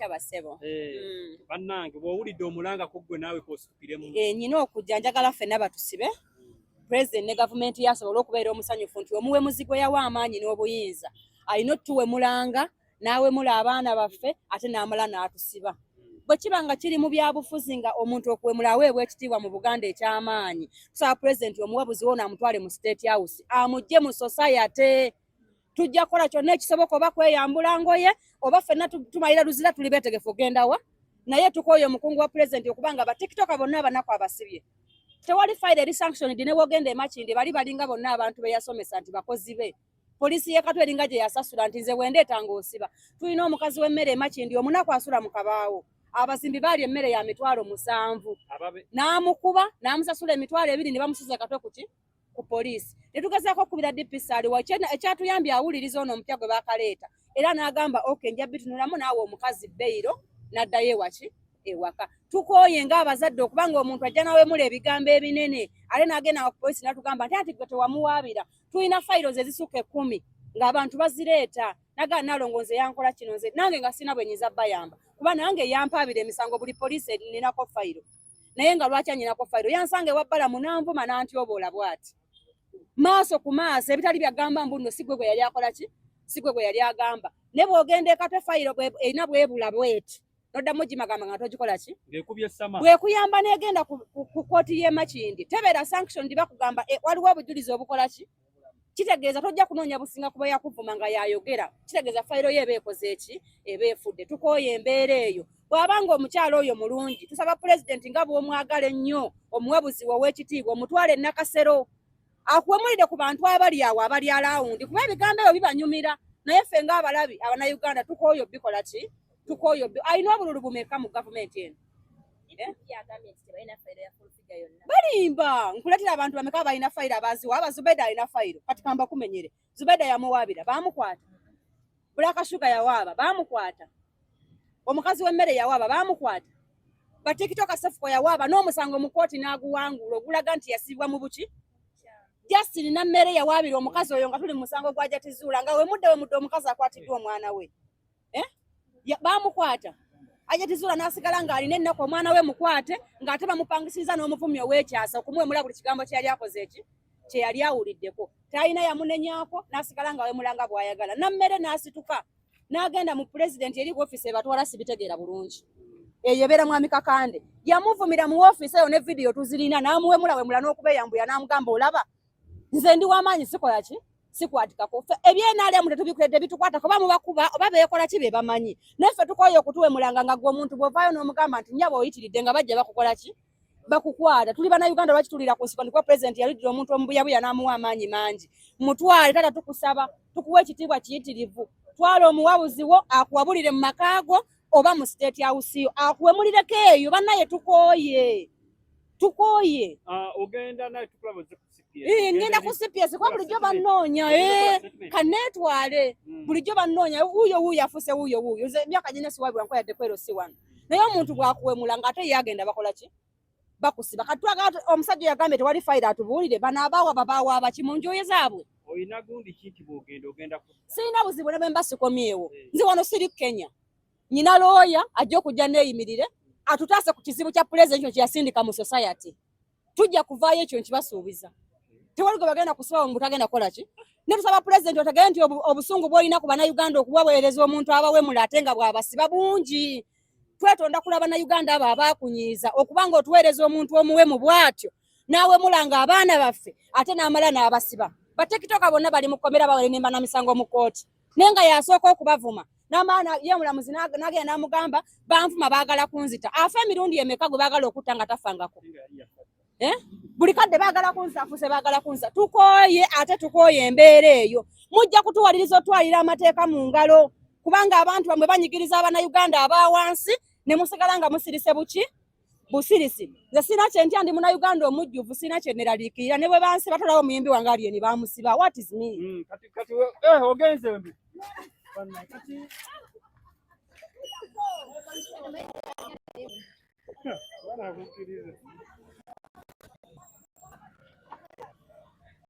Basebo. Bannange bw'owulidde omulanga ko gwe naawe k'osukiremu. Nnina okujja njagala ffenna batusibe. President ne gavumenti yasobola okubeera omusanyufu nti omuwe muzigo yawa amaanyi n'obuyinza. Alina otuwe mulanga naawe mula abaana baffe ate n'amala n'atusiba. Bwe kiba nga kiri mu byabufuzi nga omuntu okuwemula aweebwa ekitiibwa mu Buganda eky'amaanyi. Tusaba President omuwabuzi wona amutwale mu State House. Amugye mu society. Tujja kukola kyonna ekisoboka oba kweyambula ngoye oba ffenna tumalira luzira tuli beetegefu ogenda wa naye tukooye omukungu wa President okubanga ba TikTok bonna abanaku abasibye. Tewali file eri sanctioned ne wogenda e Makindye bali balinga bonna abantu be yasomesa nti bakozi be. Polisi ye Katwe eringa gye yasasula nti nze bwendeetanga osiba. Tulina omukazi w'emmere e Makindye omunaku asula mu kabaawo. Abazimbi baali emmere ya 7,000. N'amukuba n'amusasula 2,000 ne bamusuza Katwe ku polisi. Netugezaako okubira DPS aliwo ekyatuyambye awuliriza ono omupya gwe bakaleeta. Era n'agamba okay nja bitunulamu naawe omukazi Beiro n'addayo ewaka. Tukooye ng'abazadde okubanga omuntu ajja nawe mula ebigambo ebinene. Ale n'agenda ku polisi n'atugamba nti ati gwe tewamuwaabira. Tulina files ezisuka 10 ng'abantu bazireeta. Naga nalongo nze yankola kino nze nange nga sina bwe nyiza bayamba. Kuba nange yampaabira emisango buli polisi ninako file. Naye nga lwaki anyinako file yansange wabbala munanvuma n'antyoboola bw'ati. Maaso ku maaso ebitali byagamba mbuno sigwe gwe yali akola ki? Sigwe gwe yali agamba. Ne bw'ogenda Katwe file erina bwebula bweti. Noddamu gimagamba nga togikola ki? Ng'ekubye sama. Bwekuyamba n'egenda ku kooti y'e Makindye. Tebeera sanction bakugamba waliwo obujulizi obukola ki? Kitegeeza tojja kunoonya businga kuba yakuvuma nga yayogera. Kitegeeza file ye eba ekoze ki? Eba efudde. Tukooye embeera eyo. Bw'abanga omukyalo oyo mulungi tusaba President nga bw'omwagala ennyo omuwabuzi w'ekitiibwa omutwale Nakasero. Akuwemulide ku bantu abali awo abali alawundi kuba ebigambo ebyo bibanyumira naye ffe ng'abalabi Abannayuganda tukooyo bikola ki? Tukooyo alina obululu bumeka mu gavumenti eno. Balimba nkuleetera abantu bameka balina fayiro abaziwa aba Zubeda alina fayiro kati kamba kumenyere. Zubeda yamuwaabira baamukwata. Bulaka Sugar yawaaba baamukwata. Omukazi w'emmere yawaaba baamukwata. Ba TikTok Sefuko yawaaba n'omusango mu kooti n'aguwangula ogulaga nti yasibwa mu buki. Justin na mmere yawaabira omukazi oyo nga tuli musango gwa Jatizuula nga we mudde omukazi akwatiddwa omwana we. Baamukwata. Jatizuula n'asigala ng'alina ennaku omwana we mukwate ng'ate bamupangisiza n'omuvumi ow'ekyasa okumwemula buli kigambo kye yali akoze eki kye yali awuliddeko. Talina yamunenyaako n'asigala nga wemulanga bw'ayagala. Nammere n'asituka n'agenda mu President eri woofiisi ebatwala sibitegeera bulungi. Eyo ebeera mwami Kakande. Yamuvumira mu woofiisi eyo ne video tuzirina n'amuwemula wemula n'okubeeyambuya n'amugamba olaba nze ndi w'amaanyi sikola ki? Sikwatikako. Ebyenaaliamu tetubikuledde bitukwata kuba mubakuba oba beekola ki be bamanyi. Naffe tukooye okutuwemulanga nga gwe omuntu bw'ovaayo n'omugamba nti nnyaba oyitiridde nga bajja bakukola ki? Bakukwata. Tuli Bannayuganda bakitulira ku nsiko ndikuwa President yaliddira omuntu omubuyabuya n'amuwa amaanyi mangi. Mutwale tata tukusaba tukuwa ekitiibwa kiyitirivu. Twala omuwabuzi wo akuwabulire mu makaago oba mu State House yo akuwemulireko eyo bannaye tukooye. Tukooye. Ogenda naye tukulaba ngenda ku CPS kwa bulijjo bannoonya kanetwale bulijjo bannoonya wuuyo afuse wuuyo emyaka gine siwabula nko yadde kwero si wano naye omuntu bwakuwemula nga ate yagenda bakola ki? Bakusiba katwaga omusajja yagambye tewali fayiro atubuulire bano abaawa babaawa abaki mu njoye zaabwe. Oyina gundi kiti bw'ogenda ku sirina buzibu ne bwe mba sikomyewo nzi wano siri Kenya nyina looya ajja okujja neeyimirire atutaase ku kizibu kya President kye yasindika mu society tujja kuvaayo ekyo nkibasuubiza. Tewali gwe bagenda kusiba mu butagenda kola ki? Ne tusaba President otegere nti obusungu bw'olina ku Bannayuganda okubaweereza omuntu abawemula ate nga bw'abasiba bungi. Twetonda kulaba Bannayuganda abo abaakunyiiza okubanga otuweereza omuntu omuwemu bw'atyo n'awemulanga abaana baffe ate n'amala n'abasiba. Ba TikTok bonna bali mu kkomera bawenemba na misango mu kooti naye nga yasooka okubavuma n'amaana ye omulamuzi n'agenda n'amugamba banvuma baagala kunzita afa emirundi emeka gwe baagala okutta nga tafangako. Buli kadde baagala kunza afuse baagala kunza. Tukooye ate tukooye embeera eyo. Mujja kutuwaliriza otwalira amateeka mu ngalo kubanga abantu bamwe banyigiriza Abannayuganda abawansi ne musigala nga musirise buki? Busirisi. Nze sina kye ntya ndi Munnayuganda omujjuvu sina kye neraliikirira ne bwe bansi batolawo omuyimbi wange ali eni baamusiba. What is me? Kati ogenze mbi. Kati